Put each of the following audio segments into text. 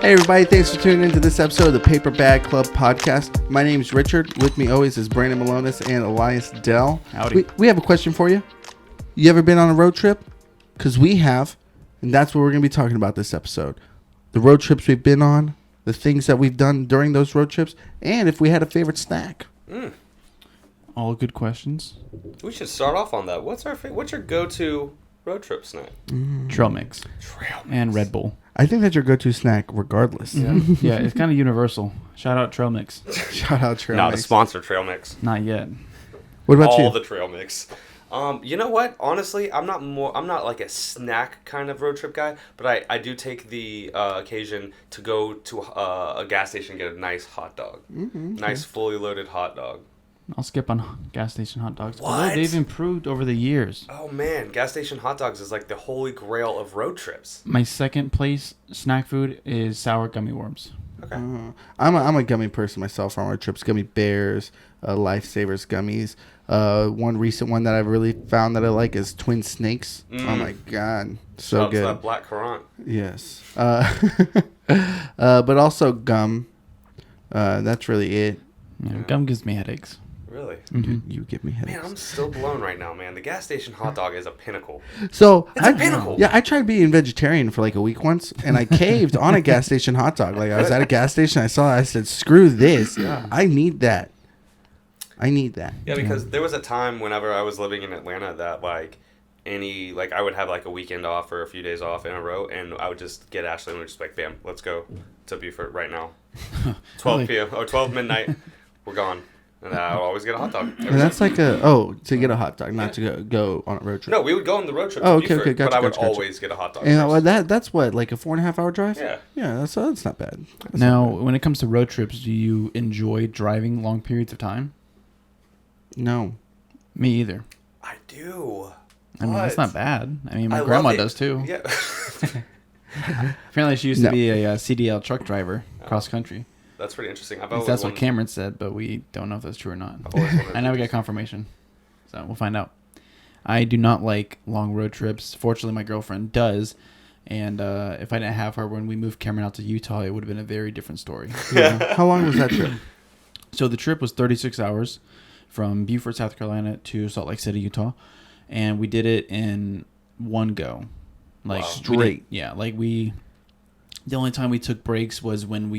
Hey everybody, thanks for tuning into this episode of the Paper Bag Club podcast. My name's Richard. With me always is Brandon Malonis and Aliyes Dell. Howdy. We have a question for you. You ever been on a road trip? Because we have, and that's what we're going to be talking about this episode. The road trips we've been on, the things that we've done during those road trips, and if we had a favorite snack. All good questions. We should start off on that. What's your go-to road trip snack? Trail mix. And Red Bull. I think that's your go-to snack regardless. Yeah, it's kind of universal. Shout out Trail Mix. Shout out Trail Not Mix. a sponsor, Trail Mix. Not yet. What about you? All the Trail Mix. You know what? Honestly, I'm not like a snack kind of road trip guy, but I do take the occasion to go to a gas station and get a nice hot dog. Nice fully loaded hot dog. I'll skip on gas station hot dogs. What? Although they've improved over the years. Oh man, gas station hot dogs is like the holy grail of road trips. My second place snack food is sour gummy worms. Okay. I'm a gummy person myself on road trips. Gummy bears, Lifesavers gummies. One recent one that I've really found that I like is Twin Snakes. Oh my god, so Shout out to good. that black currant. Yes. But also gum. That's really it. Yeah, gum gives me headaches. Really? You give me headaches. Man, I'm still blown right now, man. The gas station hot dog is a pinnacle. So It's a pinnacle. Yeah, I tried being vegetarian for like a week once, and I caved on a gas station hot dog. Like I was at a gas station, I saw it, I said, "Screw this! I need that. I need that." Yeah, because there was a time whenever I was living in Atlanta that I would have like a weekend off or a few days off in a row, and I would just get Ashley and we'd just be like, bam, let's go to Beaufort right now. 12 p.m. or 12 midnight, we're gone. And I'll always get a hot dog. And that's like to get a hot dog, not to go on a road trip. No, we would go on the road trip Oh, to okay, Beaufort, gotcha, but I would gotcha. always get a hot dog. And first. that's what, like a 4.5 hour drive? Yeah. Yeah, that's not bad. That's Now, not bad. when it comes to road trips, do you enjoy driving long periods of time? No. Me either. I do. I mean, that's not bad. I mean, my I love grandma it. does too. Yeah. Apparently, she used No. to be a CDL truck driver cross country. That's pretty interesting. At least that's what Cameron said, but we don't know if that's true or not. I've always wondered. I never get confirmation, so we'll find out. I do not like long road trips. Fortunately, my girlfriend does, and if I didn't have her when we moved Cameron out to Utah, it would have been a very different story. Yeah. How long was that trip? So the trip was 36 hours from Beaufort, South Carolina to Salt Lake City, Utah, and we did it in one go. Like Wow. Straight. The only time we took breaks was when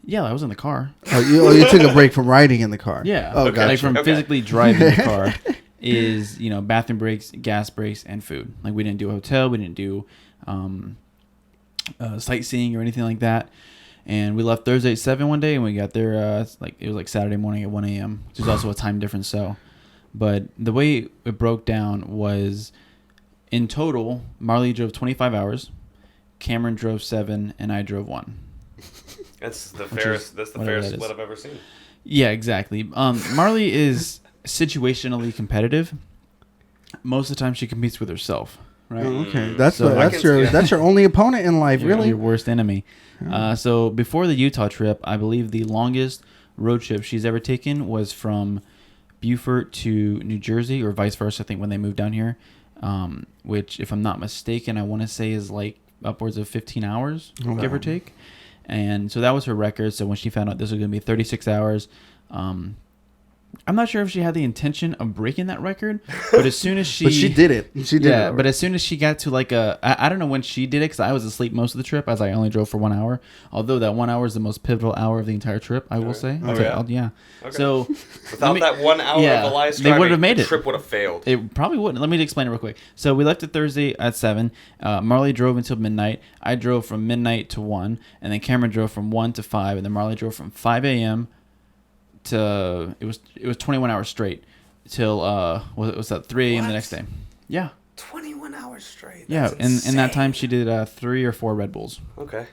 Yeah, I was in the car. Oh, you took a break from riding in the car. Yeah. Oh, Okay. gotcha. Like from Okay. physically driving the car is, bathroom breaks, gas breaks, and food. Like we didn't do a hotel. We didn't do sightseeing or anything like that. And we left Thursday at 7 one day, and we got there, it was like Saturday morning at 1 a.m., which is also a time difference. So, but the way it broke down was in total, Marley drove 25 hours, Cameron drove 7, and I drove 1. That's the Which fairest. is That's the whatever fairest that is. split I've ever seen. Yeah, exactly. Marley is situationally competitive. Most of the time, she competes with herself, right? Oh, okay. That's So- that's your only opponent in life, really. Your worst enemy. So before the Utah trip, I believe the longest road trip she's ever taken was from Beaufort to New Jersey, or vice versa, I think, when they moved down here, which, if I'm not mistaken, I want to say is like upwards of 15 hours, give or take. And so that was her record. So when she found out this was going to be 36 hours, I'm not sure if she had the intention of breaking that record, but as soon as she... But she did it. She did it. Yeah, but as soon as she got to I don't know when she did it, because I was asleep most of the trip, as I only drove for 1 hour. Although that 1 hour is the most pivotal hour of the entire trip, I will say. Oh, yeah? Okay. So Without that 1 hour of Elias they driving, would have made the it. trip would have failed. It probably wouldn't. Let me explain it real quick. So we left it Thursday at 7. Marley drove until midnight. I drove from midnight to 1. And then Cameron drove from 1 to 5. And then Marley drove from 5 a.m. to... It was 21 hours straight. Till, was that 3 a.m. the next day. Yeah. 21 hours straight. Yeah, That's in that insane. time she did 3 or 4 Red Bulls. Okay.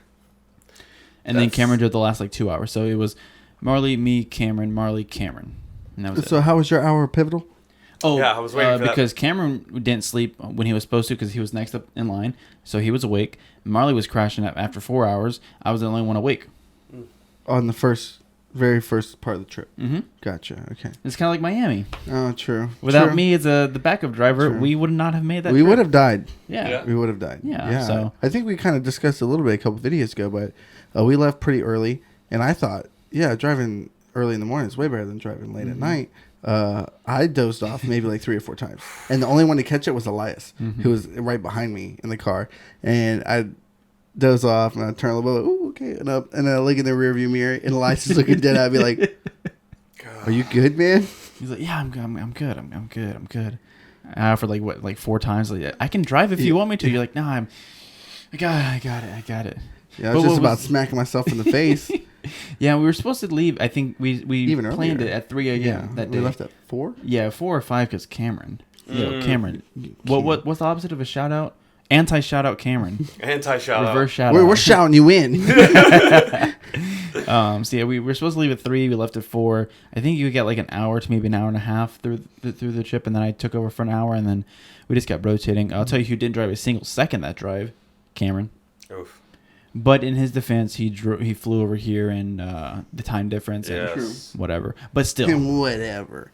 And then Cameron did the last 2 hours. So it was Marley, me, Cameron, Marley, Cameron. And that was So it. how was your hour pivotal? Oh, Yeah, I was waiting for that. because Cameron didn't sleep when he was supposed to, because he was next up in line. So he was awake. Marley was crashing up after 4 hours. I was the only one awake. On the first Very first part of the trip. Mm-hmm. Gotcha. Okay. It's kind of like Miami. Oh, true. Without True. me as the backup driver, True. we would not have made that. We trip. would have died. Yeah. We would have died. Yeah, so- I think we kind of discussed a little bit a couple videos ago, but we left pretty early, and I thought, driving early in the morning is way better than driving late at night. I dozed off maybe like 3 or 4 times, and the only one to catch it was Aliyes, who was right behind me in the car, and I doze off and I turn a little bit, ooh, okay, and up, and then I look in the rearview mirror, and Aliyes is looking dead. I'd be like, "Are you good, man?" He's like, "Yeah, I'm good. I'm good." For like 4 times. Like, I can drive if you want me to. You're like, "No, I got it." Yeah, I was But just what about was- smacking myself in the face. Yeah, we were supposed to leave. I think we Even planned earlier. it at 3 a.m. that day. We left at 4. Yeah, 4 or 5 because Cameron. Cameron. What's the opposite of a shout out? Anti shout out Cameron. Anti-shout Reverse out. shout We're out. shouting you in. So yeah, we were supposed to leave at 3. We left at 4. I think you get like an hour to maybe an hour and a half through the trip, and then I took over for an hour, and then we just kept rotating. I'll tell you who didn't drive a single second that drive, Cameron. Oof. But in his defense, he flew over here, and the time difference and Yes. whatever. But still. Whatever.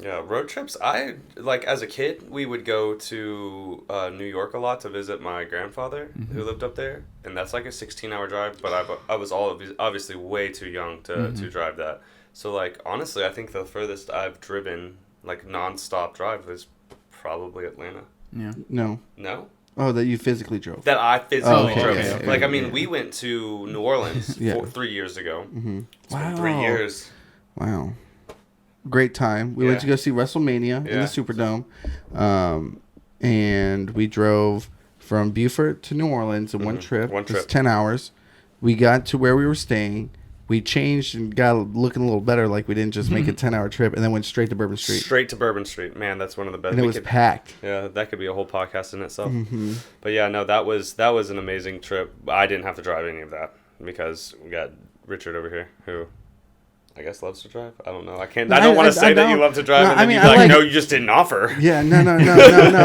Yeah, road trips. I like as a kid, we would go to New York a lot to visit my grandfather who lived up there, and that's like a 16-hour drive. But I was obviously way too young to drive that. So like honestly, I think the furthest I've driven like nonstop drive was probably Atlanta. Yeah. No. No. Oh, that you physically drove. That I physically drove. okay, Like I mean, we went to New Orleans 3 years ago. Mm-hmm. It's been 3 years. Wow. Great time. We went to go see WrestleMania in the Yeah. Superdome. And we drove from Beaufort to New Orleans in one trip. One trip. It's 10 hours. We got to where we were staying. We changed and got looking a little better, like we didn't just make a 10-hour trip, and then went straight to Bourbon Street. Straight to Bourbon Street. Man, that's one of the best. And it was packed. Yeah, that could be a whole podcast in itself. But yeah, no, that was an amazing trip. I didn't have to drive any of that because we got Richard over here who I guess loves to drive. I don't know. I don't want to say that you love to drive, No, and then I mean, you'd be I like, like- no, you just didn't offer. Yeah, no.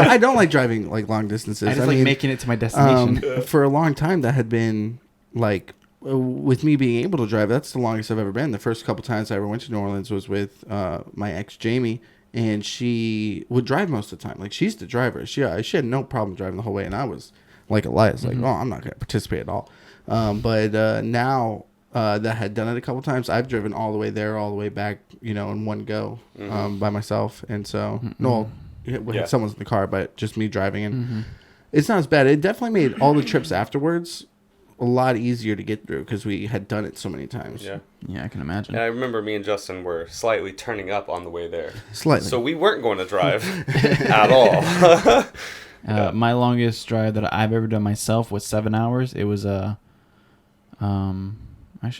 I don't like driving like long distances. I just like mean, making it to my destination. for a long time, that had been like with me being able to drive. That's the longest I've ever been. The first couple times I ever went to New Orleans was with my ex Jamie, and she would drive most of the time. Like she's the driver. She had no problem driving the whole way, and I was like Elias, like, oh, I'm not gonna participate at all. But now that I had done it a couple times, I've driven all the way there, all the way back, in one go by myself, and so someone's in the car, but just me driving, and it's not as bad. It definitely made all the trips afterwards a lot easier to get through because we had done it so many times. Yeah. Yeah, I can imagine. And I remember me and Justin were slightly turning up on the way there. Slightly. So we weren't going to drive at all. My longest drive that I've ever done myself was 7 hours. It was actually,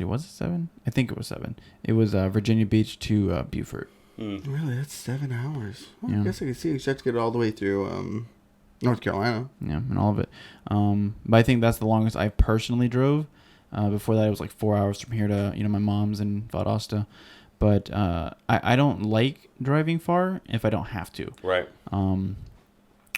was it 7? I think it was 7. It was Virginia Beach to Beaufort. Really, that's 7 hours. Well, Yeah. I guess I can see. You just have to get it all the way through North Carolina. Yeah, and all of it. But I think that's the longest I personally drove. Before that, it was like 4 hours from here to my mom's in Valdosta. But I don't like driving far if I don't have to. Right.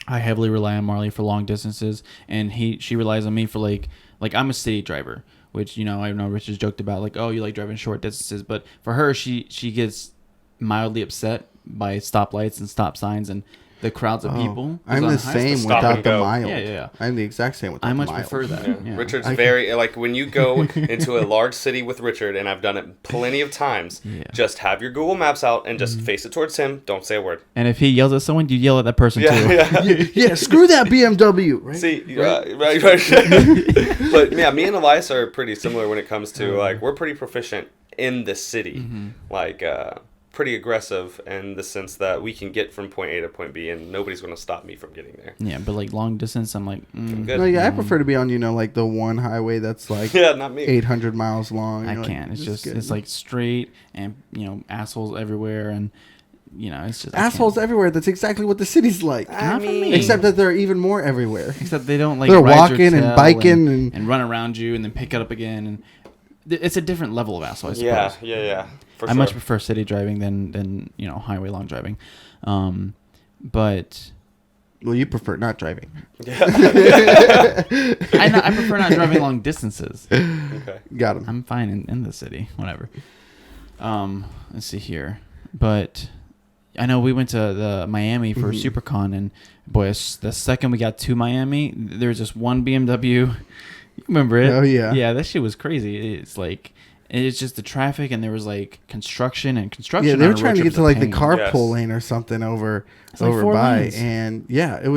I heavily rely on Marley for long distances, and she relies on me for like I'm a city driver, which I know Rich has joked about, like, oh, you like driving short distances, but for her, she gets mildly upset by stoplights and stop signs and the crowds of people. I'm the same Stop without and the go. mild. Yeah. I'm the exact same without I the much mild. prefer that. Yeah. Yeah. Richard's very like when you go into a large city with Richard, and I've done it plenty of times. Yeah. Just have your Google Maps out and just face it towards him. Don't say a word. And if he yells at someone, you yell at that person too. Yeah, screw that BMW. Right? See, right. But yeah, me and Elias are pretty similar when it comes to like we're pretty proficient in the city, like pretty aggressive in the sense that we can get from point A to point B, and nobody's going to stop me from getting there. Yeah, but like long distance, I'm like, Good. No, yeah, I prefer to be on like the one highway that's like Yeah, not me. 800 miles long. I You're can't. Like, It's just good. it's like straight and assholes everywhere, and it's just I assholes can't. everywhere. That's exactly what the city's like. Not for me. Except that they're even more everywhere. Except they don't like They're ride your walking and tail biking and run around you and then pick it up again, and it's a different level of asshole, I suppose. Yeah. For I sure. much prefer city driving than highway long driving, but Well, you prefer not driving. I prefer not driving long distances. Okay. Got him. I'm fine in the city, whatever. Let's see here, but I know we went to the Miami for SuperCon, and boy, the second we got to Miami, there's just one BMW. You remember it? Oh yeah. Yeah, that shit was crazy. It's like it's just the traffic, and there was like construction. Yeah, they were on a trying road to trip get is to a like the pain. carpool Yes. lane or something over It's like 4 by, lanes. and yeah, it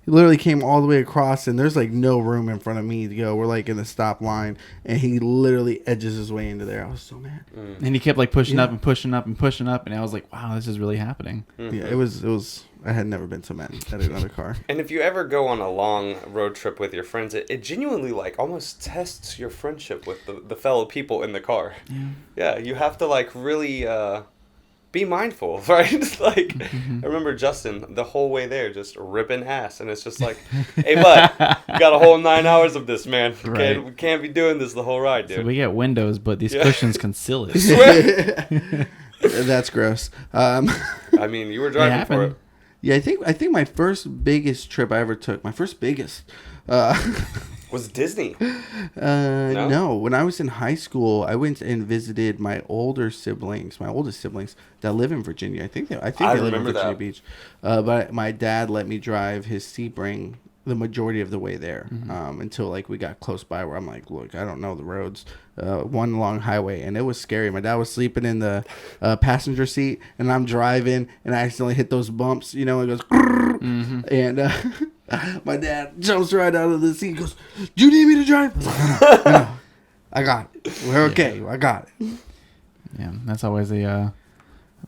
literally came all the way across, and there's like no room in front of me to go. We're like in the stop line, and he literally edges his way into there. I was so mad. And he kept like pushing Yeah. up and pushing up and pushing up, and I was like, wow, this is really happening. Yeah, it was. I had never been so mad at another car. And if you ever go on a long road trip with your friends, it genuinely like almost tests your friendship with the fellow people in the car. Yeah, you have to like really be mindful, right? Like I remember Justin the whole way there just ripping ass, and it's just like, hey, bud, you got a whole 9 hours of this, man. Right. We can't be doing this the whole ride, dude. So we get windows, but these Yeah. cushions can seal it. Swear. That's gross. I mean, you were driving for happened. it. Yeah, I think my first biggest trip I ever took, my first biggest, Was Disney? no, when I was in high school, I went and visited my oldest siblings that live in Virginia. I think they live in remember Virginia that. Beach. But my dad let me drive his Sebring the majority of the way there until like we got close by where I'm like, look, I don't know the roads. One long highway, and it was scary. My dad was sleeping in the passenger seat, and I'm driving, and I accidentally hit those bumps. You know, it goes, and my dad jumps right out of the seat. And goes, "Do you need me to drive?" I was like, no, I got it. We're okay. I got it. Yeah, that's always a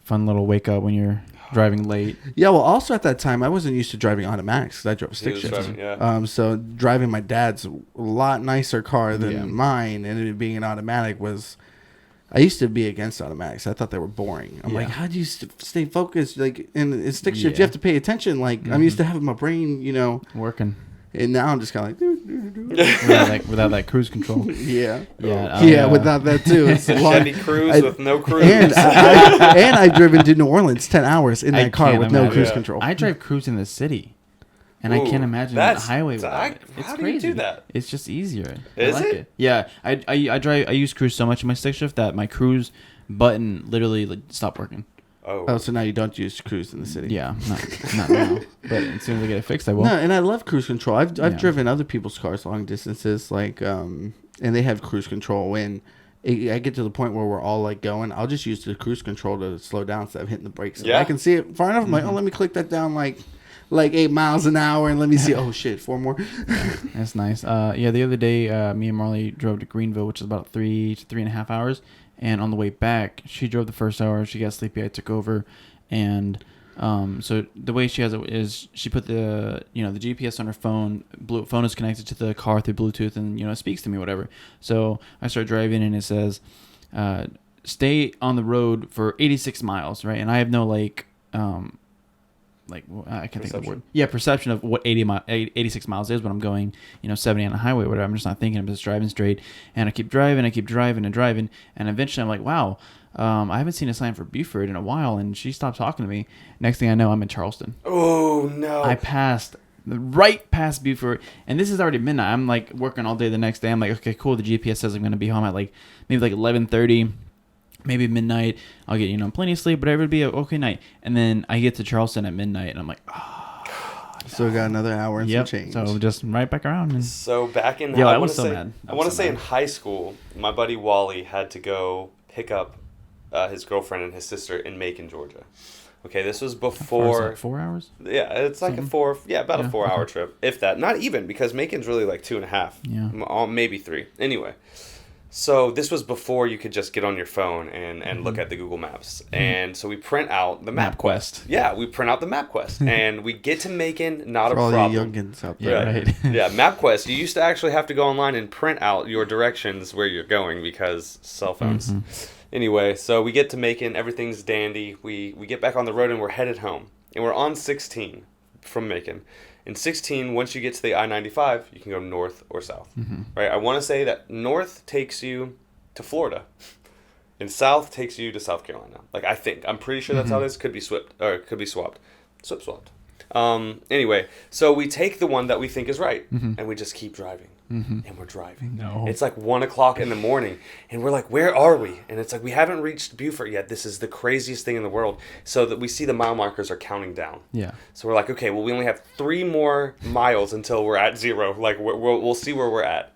fun little wake up when you're driving late. Yeah, well, also at that time, I wasn't used to driving automatics because I drove a stick was shift. driving, yeah. So driving my dad's a lot nicer car than Yeah. mine, and it being an automatic was. I used to be against automatics. I thought they were boring. I'm like, how do you stay focused? Like in stick shift, you have to pay attention. Like I'm used to having my brain, Working. and now I'm just kind of like, without that cruise control. yeah, Yeah. without that too. It's a long, Chevy Cruise with no cruise. and I've driven to New Orleans 10 hours in I that car can't with no imagine. cruise Yeah. control. I drive cruise in the city, and I Ooh, can't imagine the that's- highway without I- it. It's how do crazy. you do that? It's just easier. Is I like it? Yeah, I use cruise so much in my stick shift that my cruise button literally like, stopped working. Oh, so now you don't use cruise in the city? Yeah, not now. But as soon as I get it fixed, I will. No, and I love cruise control. I've Yeah. driven other people's cars long distances, like and they have cruise control. When I get to the point where we're all like going, I'll just use the cruise control to slow down instead of hitting the brakes. Yeah. I can see it far enough. I'm like, oh, let me click that down like 8 miles an hour, and let me see. Oh shit, 4 more. That's nice. Yeah, the other day, me and Marley drove to Greenville, which is about 3 to 3.5 hours. And on the way back, she drove the first hour. She got sleepy. I took over, and so the way she has it is she put the the GPS on her phone. Phone is connected to the car through Bluetooth, and it speaks to me, whatever. So I start driving, and it says, "Stay on the road for 86 miles," right? And I have no I can't think of the word. Yeah, perception of what 86 miles is when I'm going, 70 on the highway, whatever. I'm just not thinking. I'm just driving straight, and I keep driving, and eventually I'm like, wow, I haven't seen a sign for Buford in a while, and she stopped talking to me. Next thing I know, I'm in Charleston. Oh no! I passed right past Buford, and this is already midnight. I'm like working all day the next day. I'm like, okay, cool. The GPS says I'm going to be home at maybe 11:30. Maybe midnight. I'll get plenty of sleep, whatever. It'd be a okay night. And then I get to Charleston at midnight, and I'm like, So got another hour and yep. some change. So just right back around. And So back in, Yeah, I wanna was so say- mad. I want to say in high school, my buddy Wally had to go pick up his girlfriend and his sister in Macon, Georgia. Okay, this was before. 4 hours. Yeah, it's like Something? about a Yeah, 4 hour okay. trip, if that. Not even, because Macon's really like 2.5. Yeah. Maybe 3. Anyway, so this was before you could just get on your phone and look at the Google Maps. And so we print out the MapQuest. Yeah, we print out the MapQuest, and we get to Macon, not For a all problem. you youngins out Yeah, there. right. Yeah, MapQuest. You used to actually have to go online and print out your directions where you're going because cell phones. Anyway, so we get to Macon. Everything's dandy. We get back on the road and we're headed home. And we're on 16 from Macon. In 16, once you get to the I-95, you can go north or south. Right? I want to say that north takes you to Florida. And south takes you to South Carolina. I'm pretty sure that's how it is. Could be swapped. Swapped. Anyway, so we take the one that we think is right, and we just keep driving. And we're driving. No. It's like 1 o'clock in the morning, and we're like, where are we? And it's like, we haven't reached Beaufort yet. This is the craziest thing in the world. So that we see the mile markers are counting down. Yeah. So we're like, okay, well, we only have 3 more miles until we're at 0. Like, we'll see where we're at.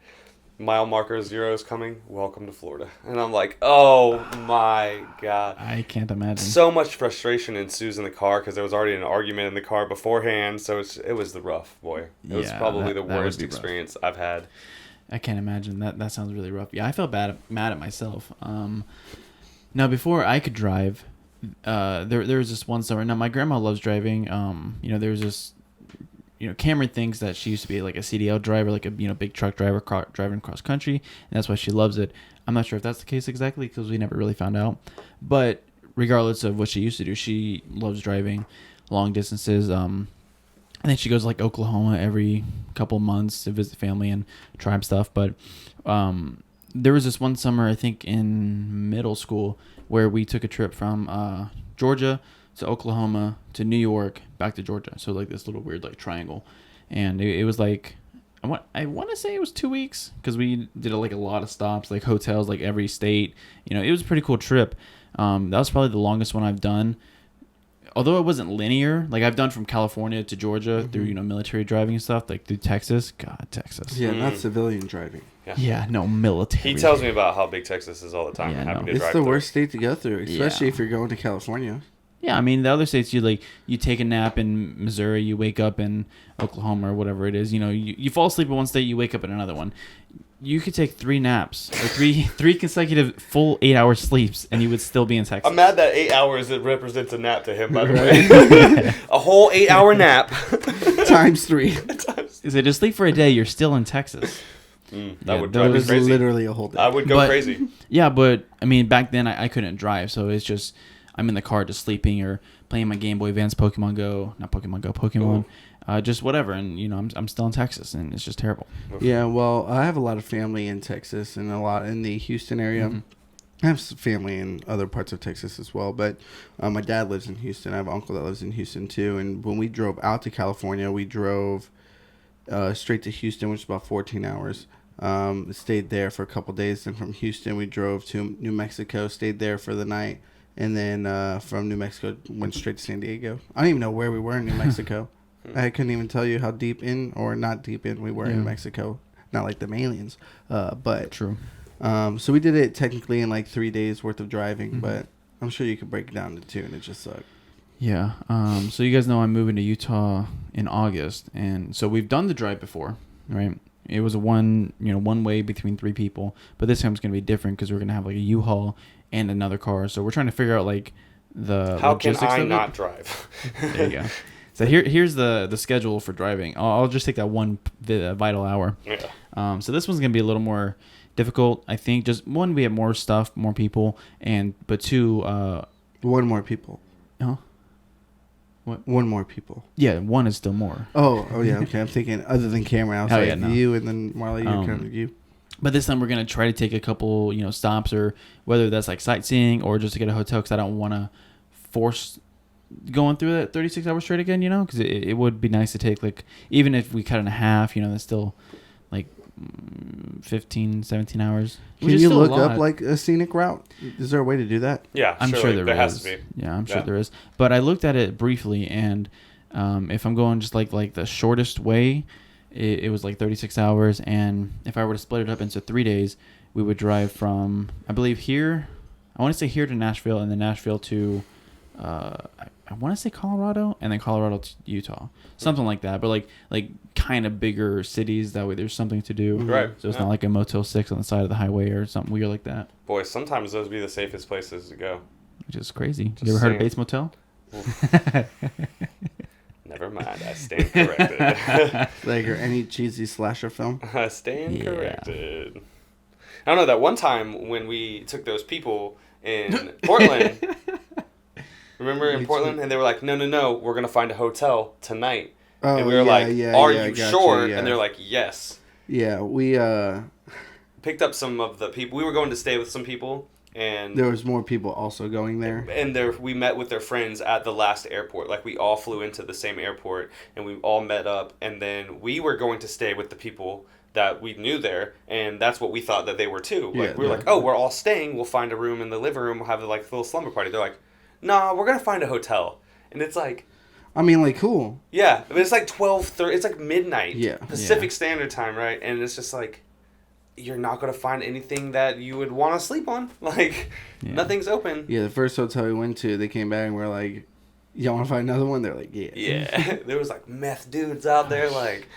Mile marker 0 is coming. Welcome to Florida. And I'm like, oh my God. I can't imagine. So much frustration ensues in the car because there was already an argument in the car beforehand. So it was the rough, boy. It was probably the that would worst be rough. experience I've had. I can't imagine that. That sounds really rough. Yeah, I felt mad at myself. Now before I could drive, there was this one summer. Now my grandma loves driving. There was this. Cameron thinks that she used to be like a CDL driver, like a big truck driver, driving cross country, and that's why she loves it. I'm not sure if that's the case exactly because we never really found out. But regardless of what she used to do, she loves driving long distances. I think she goes to like Oklahoma every couple months to visit family and tribe stuff. But there was this one summer, I think in middle school, where we took a trip from Georgia to Oklahoma to New York back to Georgia. So like this little weird like triangle, and it was like I want to say it was 2 weeks because we did like a lot of stops, like hotels, like every state. It was a pretty cool trip. That was probably the longest one I've done. Although it wasn't linear, like I've done from California to Georgia through military driving and stuff, like through Texas. God, Texas. Yeah, not civilian driving. Yeah, no, military. He tells me about how big Texas is all the time. Yeah, and having to It's drive the through. worst state to go through, especially if you're going to California. Yeah, I mean the other states you take a nap in Missouri, you wake up in Oklahoma or whatever it is. You fall asleep in one state, you wake up in another one. You could take 3 naps or three consecutive full 8-hour sleeps, and you would still be in Texas. I'm mad that 8 hours it represents a nap to him. By the way, a whole 8-hour nap Times 3. Is it just sleep for a day? You're still in Texas. That would drive me It's crazy. literally a whole day. I would go crazy. Yeah, but I mean back then I couldn't drive, so it's just I'm in the car just sleeping or playing my Game Boy Advance Pokemon, just whatever. And I'm still in Texas, and it's just terrible. Yeah, well, I have a lot of family in Texas and a lot in the Houston area. I have some family in other parts of Texas as well, but my dad lives in Houston. I have an uncle that lives in Houston too. And when we drove out to California, we drove straight to Houston, which is about 14 hours. Stayed there for a couple days. Then from Houston, we drove to New Mexico, stayed there for the night. And then from New Mexico, went straight to San Diego. I don't even know where we were in New Mexico. I couldn't even tell you how deep in or not deep in we were in Mexico. Not like the aliens. But True. So we did it technically in like 3 days worth of driving, but I'm sure you could break it down to 2 and it just sucked. Yeah. So you guys know I'm moving to Utah in August, and so we've done the drive before, right? It was a one way between 3 people, but this time it's gonna be different because we're gonna have like a U-Haul and another car. So we're trying to figure out like the How can logistics I of it. not drive? There you go. So here's the schedule for driving. I'll just take that one vital hour. Yeah. So this one's gonna be a little more difficult, I think. Just one, we have more stuff, more people, but 2, 1 more people. huh? 1 more people. Yeah, 1 is still more. Oh yeah, okay. I'm thinking other than Cameron. I was Oh, like yeah, no. you and then Marley, you're kind of you. But this time we're gonna try to take a couple, stops, or whether that's like sightseeing or just to get a hotel, because I don't want to force going through that 36 hours straight again. Because it would be nice to take like, even if we cut it in half, that's still like 15, 17 hours. Can you look up like a scenic route? Is there a way to do that? Yeah, I'm sure there has is. to be. Yeah, I'm sure there is. But I looked at it briefly, and if I'm going just like the shortest way, it was like 36 hours. And if I were to split it up into 3 days, we would drive from, I believe here, I want to say here to Nashville, and then Nashville to, I want to say Colorado, and then Colorado to Utah, something like that. But like kind of bigger cities. That way, there's something to do. Right. So it's not like a Motel 6 on the side of the highway or something weird like that. Boy, sometimes those be the safest places to go. Which is crazy. Just You ever heard saying. of Bates Motel? Never mind, I stand corrected. Like or any cheesy slasher film? I stand Yeah. corrected. I don't know, that one time when we took those people in Portland, remember in Portland? And they were like, no, we're going to find a hotel tonight. Oh, And we were like, yeah, are yeah, you gotcha, sure? yeah. And they're like, yes. Yeah, we Picked up some of the people. We were going to stay with some people, and There was more people also going there. and we met with their friends at the last airport. Like, we all flew into the same airport, and we all met up, and then we were going to stay with the people that we knew there, and that's what we thought that they were too. Like, Yeah, we were like, oh, we're all staying, we'll find a room in the living room, we'll have like a little slumber party. They're like, nah, we're gonna find a hotel. And it's like, I mean, like, cool. yeah, but it's like 12:30, it's like midnight, Yeah. Pacific Standard Time, right? And it's just like, you're not gonna find anything that you would want to sleep on. Like, nothing's open. Yeah, the first hotel we went to, they came back and we're like, y'all want to find another one? They're like, yeah. Yeah, there was like meth dudes out there, like,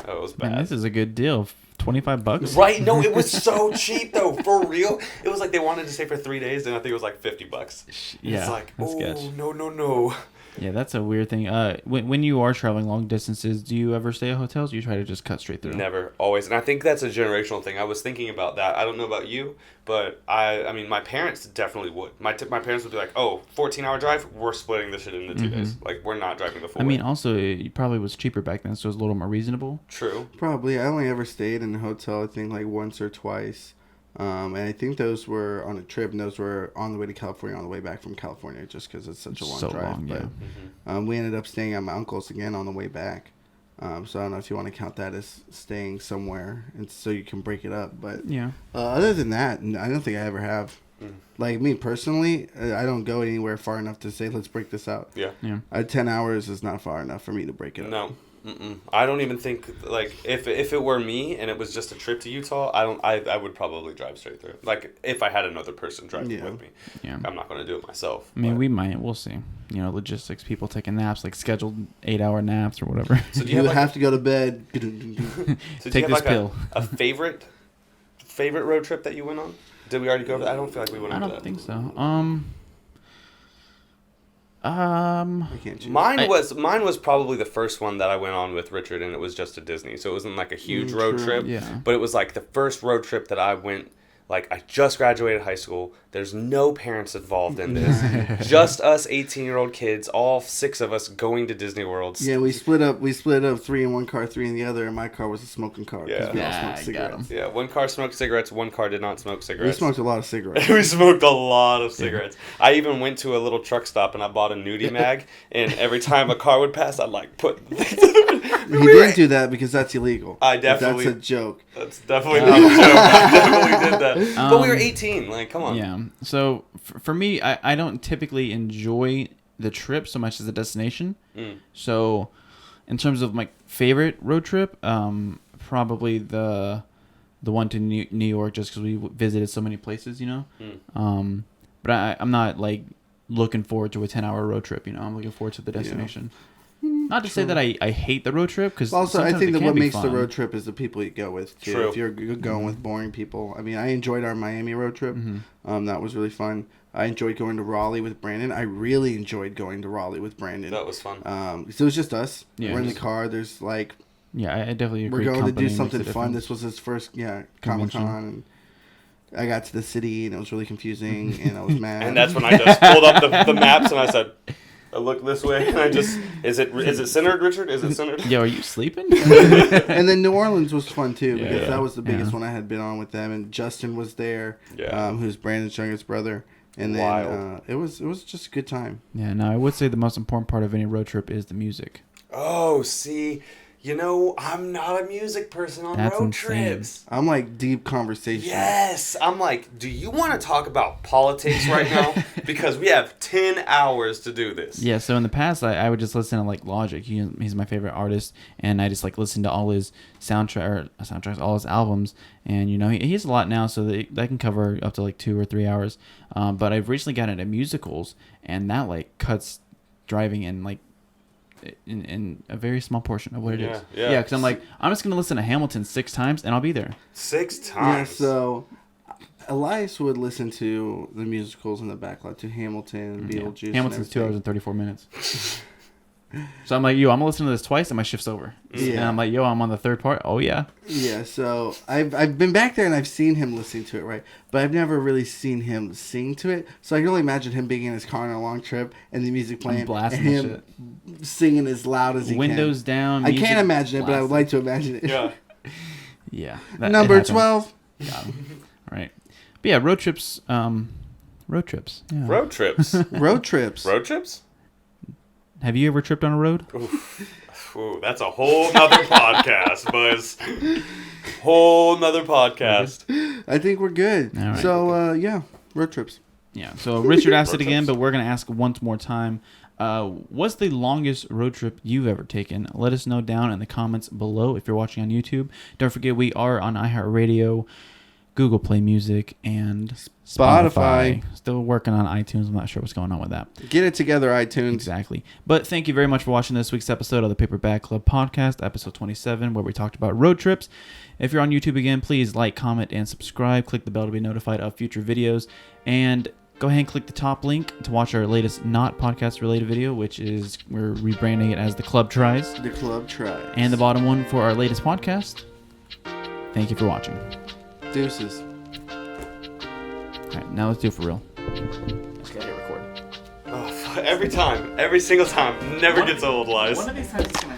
oh, it was bad. Man, this is a good deal. $25. Right? No, it was so cheap though. For real, it was like they wanted to stay for 3 days, and I think it was like $50. Yeah, It's like, that's oh sketch. no. Yeah, that's a weird thing. When you are traveling long distances, do you ever stay at hotels? Or you try to just cut straight through? Never, always, and I think that's a generational thing. I was thinking about that. I don't know about you, but I mean, my parents definitely would. My parents would be like, "Oh, 14-hour drive. We're splitting this shit into 2 days. Like, we're not driving the full." I mean, way." also it probably was cheaper back then, so it was a little more reasonable. True. Probably. I only ever stayed in a hotel, I think, like once or twice. And I think those were on a trip, and those were on the way to California, on the way back from California, just because it's such a long So drive. long, yeah. But we ended up staying at my uncle's again on the way back. So I don't know if you want to count that as staying somewhere, and so you can break it up. But Yeah. other than that, I don't think I ever have. Like, me personally, I don't go anywhere far enough to say, let's break this out. Yeah. 10 hours is not far enough for me to break it up. No. I don't even think, like, if it were me and it was just a trip to Utah, I would probably drive straight through. Like, if I had another person driving with me. Yeah. I'm not going to do it myself. I mean, but- we might. We'll see. You know, logistics, people taking naps, like scheduled 8-hour naps or whatever. So do You you have, have to go to bed. so do take you this have, like, pill. a favorite road trip that you went on? Did we already go over that? I don't feel like we went I over don't that. think so. I can't choose. Mine was probably the first one that I went on with Richard, and it was just to Disney. So it wasn't like a huge road true. trip, Yeah. but it was like the first road trip that I went. Like, I just graduated high school. There's no parents involved in this. Just us 18-year-old kids, all 6 of us going to Disney World. Yeah, we split up. We split up 3 in one car, 3 in the other, and my car was a smoking car. 'Cause Yeah. we all Yeah, smoked I got 'em. cigarettes. Yeah, one car smoked cigarettes, one car did not smoke We cigarettes. smoked a lot of cigarettes. We smoked a lot of cigarettes. I even went to a little truck stop and I bought a nudie mag, and every time a car would pass, I'd like put. He didn't do that because that's illegal. I definitely- That's a joke. That's definitely not a joke. I definitely did that. But we were 18. Like, come on. Yeah. So for me, I don't typically enjoy the trip so much as the destination. So in terms of my favorite road trip, probably the one to New York, just because we visited so many places, you know. But I'm not like looking forward to a 10-hour road trip. You know, I'm looking forward to the destination. Not to say that I hate the road trip, because Also, I think that what makes the fun. road trip is the people you go with. Too. True. If you're going with boring people, I mean, I enjoyed our Miami road trip. That was really fun. I enjoyed going to Raleigh with Brandon. I really enjoyed going to Raleigh with Brandon. That was fun. So it was just us. Yeah, We're in the just- car. There's like Yeah, I definitely agree. we're going to do Company makes a something fun. difference. This was his first Comic Convention. Con, and I got to the city and it was really confusing and I was mad. And that's when I just pulled up the maps and I said, I look this way and I just, is it centered, Richard? Is it centered? Yo, are you sleeping? And then New Orleans was fun too because Yeah. that was the biggest Yeah. one I had been on with them, and Justin was there, Yeah. who's Brandon's youngest brother, and then Wild. it was just a good time. Yeah, no, I would say the most important part of any road trip is the music. Oh, see, you know, I'm not a music person on That's road insane. trips. I'm like deep conversation. Yes. I'm like, do you want to talk about politics right now? Because we have 10 hours to do this. Yeah, so in the past, I would just listen to like Logic. He's my favorite artist, and I just like listen to all his soundtracks, all his albums. And you know, he has a lot now, so that can cover up to like 2 or 3 hours. But I've recently gotten into musicals, and that like cuts driving in like in a very small portion of what it is. Yeah. Yeah, because I'm like, I'm just gonna listen to Hamilton 6 times, and I'll be there. 6 Yeah, times. so Aliyes would listen to the musicals in the backlot, to Hamilton, Beetlejuice. and Hamilton's 2 hours everything. and 34 minutes. So I'm like, yo, I'm gonna listen to this twice, and my shift's over. Yeah. And I'm like, yo, I'm on the third part. Oh yeah. Yeah, so I've been back there and I've seen him listening to it, right? But I've never really seen him sing to it. So I can only imagine him being in his car on a long trip and the music playing blasting and the him singing as loud as he Windows can. down. I music can't imagine it, but I would blasting. like to imagine it. Yeah. Yeah. Number it happens. 12. Got him. All right. But yeah, road trips. Road trips. Yeah. Road trips. Road trips. Road trips? Have you ever tripped on a road? Ooh, that's a whole nother podcast, Buzz. Whole nother podcast. I think we're good. All right. So, yeah, road trips. Yeah. So Richard asked Road it again, trips. but we're going to ask once more time. What's the longest road trip you've ever taken? Let us know down in the comments below if you're watching on YouTube. Don't forget we are on iHeartRadio, Google Play Music, and Spotify. Still working on iTunes. I'm not sure what's going on with that. Get it together, iTunes. Exactly. But thank you very much for watching this week's episode of the Paper Bag Club podcast, episode 27, where we talked about road trips. If you're on YouTube again, please like, comment, and subscribe. Click the bell to be notified of future videos. And go ahead and click the top link to watch our latest not podcast related video, which is we're rebranding it as The Club Tries. The club tries. And the bottom one for our latest podcast. Thank you for watching. Deuces. All right, now let's do it for real. Let's go hit record. Oh, every time. Every single time. Never gets old, Lies. One of these times it's gonna